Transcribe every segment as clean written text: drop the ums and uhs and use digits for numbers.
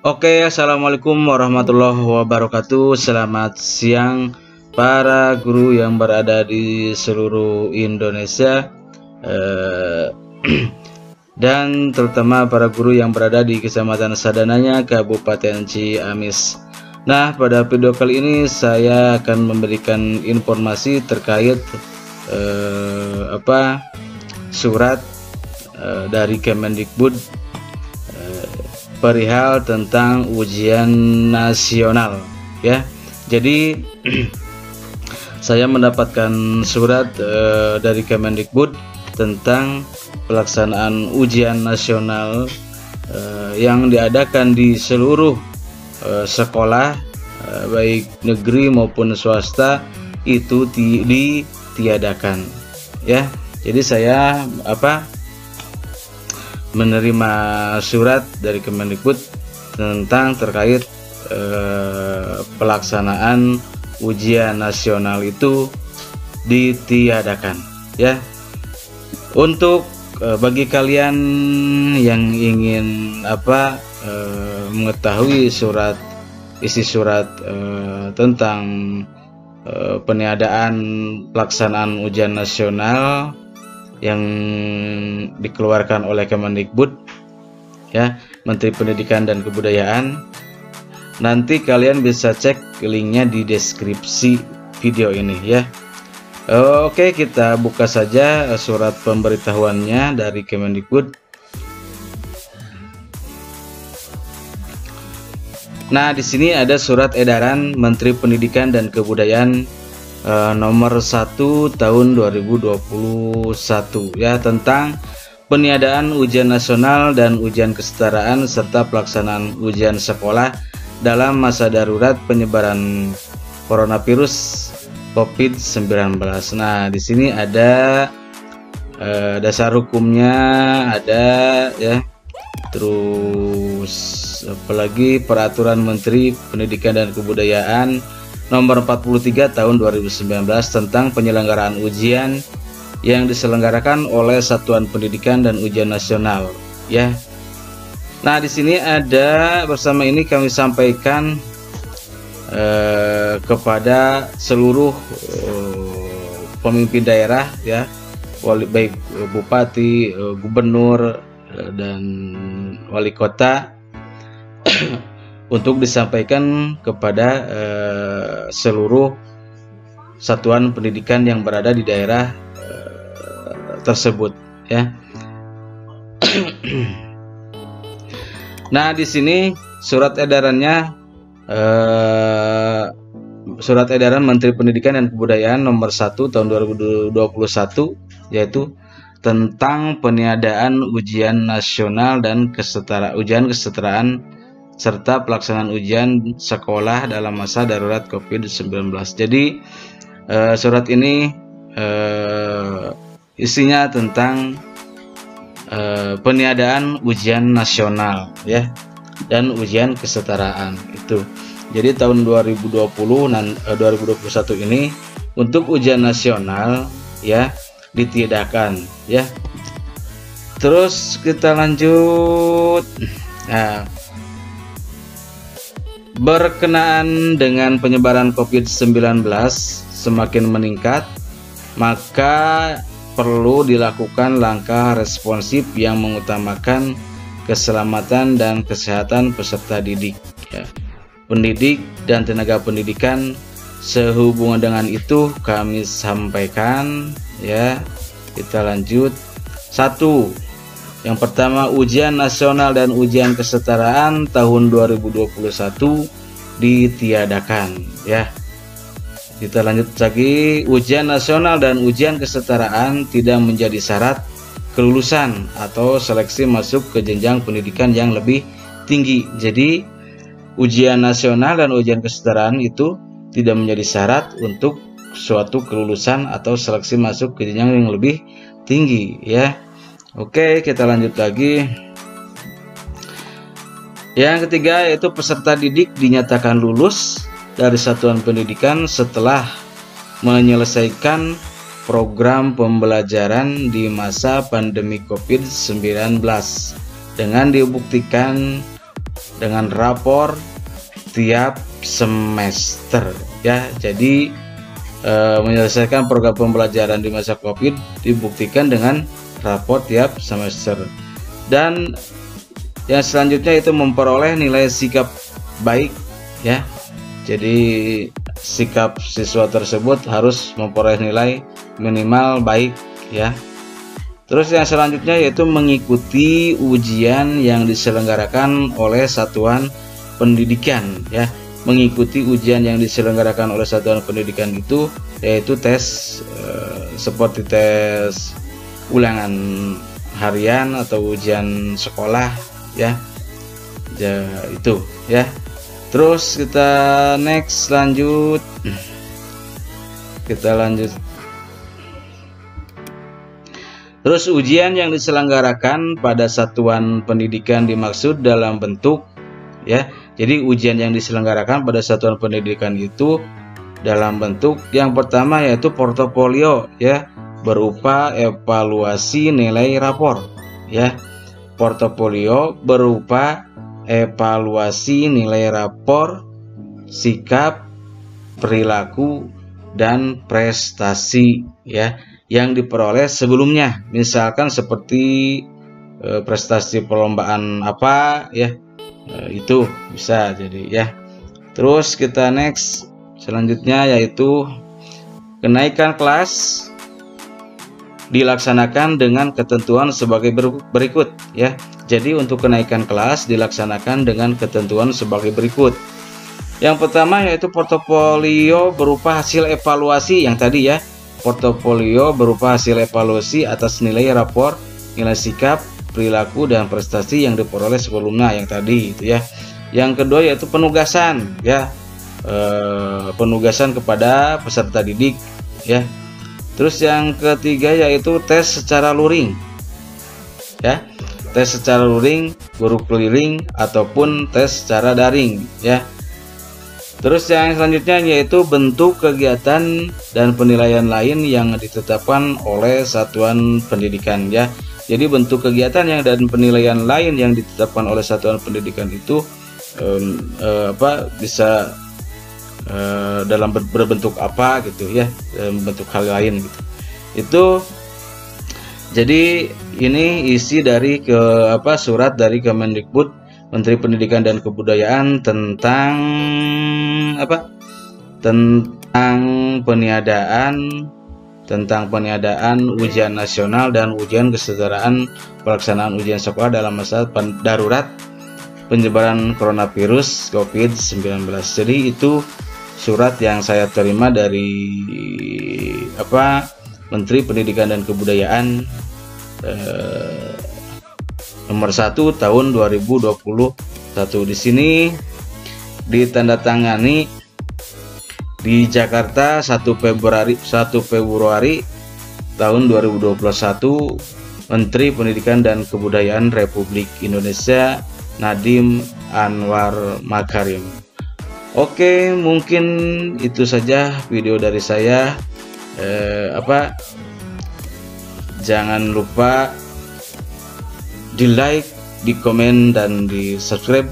Oke, assalamualaikum warahmatullahi wabarakatuh. Selamat siang para guru yang berada di seluruh Indonesia, dan terutama para guru yang berada di Kecamatan Sadananya, Kabupaten Ciamis. Nah, pada video kali ini saya akan memberikan informasi terkait surat dari Kemendikbud perihal tentang ujian nasional, ya. Jadi saya mendapatkan surat dari Kemendikbud tentang pelaksanaan ujian nasional yang diadakan di seluruh sekolah baik negeri maupun swasta itu ditiadakan, ya. Jadi saya menerima surat dari Kemendikbud tentang terkait pelaksanaan ujian nasional itu ditiadakan, ya. Untuk bagi kalian yang ingin mengetahui isi surat tentang peniadaan pelaksanaan ujian nasional yang dikeluarkan oleh Kemendikbud, ya, Menteri Pendidikan dan Kebudayaan, nanti kalian bisa cek linknya di deskripsi video ini, ya. Oke, kita buka saja surat pemberitahuannya dari Kemendikbud. Nah, di sini ada surat edaran Menteri Pendidikan dan Kebudayaan nomor 1 tahun 2021, ya, tentang peniadaan ujian nasional dan ujian kesetaraan serta pelaksanaan ujian sekolah dalam masa darurat penyebaran coronavirus COVID-19. Nah, di sini ada dasar hukumnya, ada, ya. Terus apalagi peraturan Menteri Pendidikan dan Kebudayaan nomor 43 tahun 2019 tentang penyelenggaraan ujian yang diselenggarakan oleh Satuan Pendidikan dan Ujian Nasional, ya. Nah, di sini ada, bersama ini kami sampaikan kepada seluruh pemimpin daerah, ya, baik bupati, gubernur, dan wali kota untuk disampaikan kepada seluruh satuan pendidikan yang berada di daerah tersebut, ya. Nah, di sini surat edarannya, surat edaran Menteri Pendidikan dan Kebudayaan nomor 1 tahun 2021, yaitu tentang peniadaan ujian nasional dan ujian kesetaraan serta pelaksanaan ujian sekolah dalam masa darurat COVID-19. Jadi surat ini isinya tentang peniadaan ujian nasional, ya, dan ujian kesetaraan itu. Jadi tahun 2021 ini untuk ujian nasional, ya, ditiadakan, ya. Terus kita lanjut. Nah, berkenaan dengan penyebaran COVID-19 semakin meningkat, maka perlu dilakukan langkah responsif yang mengutamakan keselamatan dan kesehatan peserta didik, ya, pendidik dan tenaga pendidikan. Sehubungan dengan itu kami sampaikan, ya, kita lanjut. 1. Yang pertama, ujian nasional dan ujian kesetaraan tahun 2021 ditiadakan, ya. Kita lanjut lagi. Ujian nasional dan ujian kesetaraan tidak menjadi syarat kelulusan atau seleksi masuk ke jenjang pendidikan yang lebih tinggi. Jadi ujian nasional dan ujian kesetaraan itu tidak menjadi syarat untuk suatu kelulusan atau seleksi masuk ke jenjang yang lebih tinggi, ya. Oke, kita lanjut lagi. Yang ketiga yaitu peserta didik dinyatakan lulus dari satuan pendidikan setelah menyelesaikan program pembelajaran di masa pandemi COVID-19 dengan dibuktikan dengan rapor tiap semester ya. Jadi menyelesaikan program pembelajaran di masa Covid dibuktikan dengan rapor tiap semester. Dan yang selanjutnya itu memperoleh nilai sikap baik ya. Jadi sikap siswa tersebut harus memperoleh nilai minimal baik ya. Terus yang selanjutnya yaitu mengikuti ujian yang diselenggarakan oleh satuan pendidikan ya. Mengikuti ujian yang diselenggarakan oleh satuan pendidikan itu yaitu tes seperti tes ulangan harian atau ujian sekolah ya, itu ya. Terus kita lanjut. Terus ujian yang diselenggarakan pada satuan pendidikan dimaksud dalam bentuk ya. Jadi ujian yang diselenggarakan pada satuan pendidikan itu dalam bentuk yang pertama yaitu portofolio ya, berupa evaluasi nilai rapor ya. Portofolio berupa evaluasi nilai rapor, sikap, perilaku, dan prestasi ya yang diperoleh sebelumnya. Misalkan seperti prestasi perlombaan apa ya, itu bisa jadi ya. Terus kita selanjutnya yaitu kenaikan kelas dilaksanakan dengan ketentuan sebagai berikut ya. Jadi untuk kenaikan kelas dilaksanakan dengan ketentuan sebagai berikut. Yang pertama yaitu portofolio berupa hasil evaluasi yang tadi ya. Portofolio berupa hasil evaluasi atas nilai rapor, nilai sikap, perilaku, dan prestasi yang diperoleh sebelumnya yang tadi itu ya. Yang kedua yaitu penugasan ya, penugasan kepada peserta didik ya. Terus yang ketiga yaitu tes secara luring ya, tes secara luring, guru keliling, ataupun tes secara daring ya. Terus yang selanjutnya yaitu bentuk kegiatan dan penilaian lain yang ditetapkan oleh satuan pendidikan ya. Jadi bentuk kegiatan dan penilaian lain yang ditetapkan oleh satuan pendidikan itu bisa dalam berbentuk apa gitu ya, bentuk hal lain gitu. Itu jadi ini isi dari surat dari Kemendikbud Menteri Pendidikan dan Kebudayaan tentang peniadaan ujian nasional dan ujian kesetaraan pelaksanaan ujian sekolah dalam masa darurat penyebaran coronavirus COVID-19. Jadi itu surat yang saya terima dari Menteri Pendidikan dan Kebudayaan nomor 1 tahun 2021. Di sini ditandatangani di Jakarta 1 Februari tahun 2021 Menteri Pendidikan dan Kebudayaan Republik Indonesia Nadiem Anwar Makarim. Oke, mungkin itu saja video dari saya. Jangan lupa di like, di komen, dan di subscribe,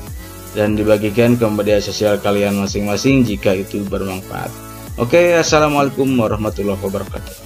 dan dibagikan ke media sosial kalian masing-masing jika itu bermanfaat. Oke, assalamualaikum warahmatullahi wabarakatuh.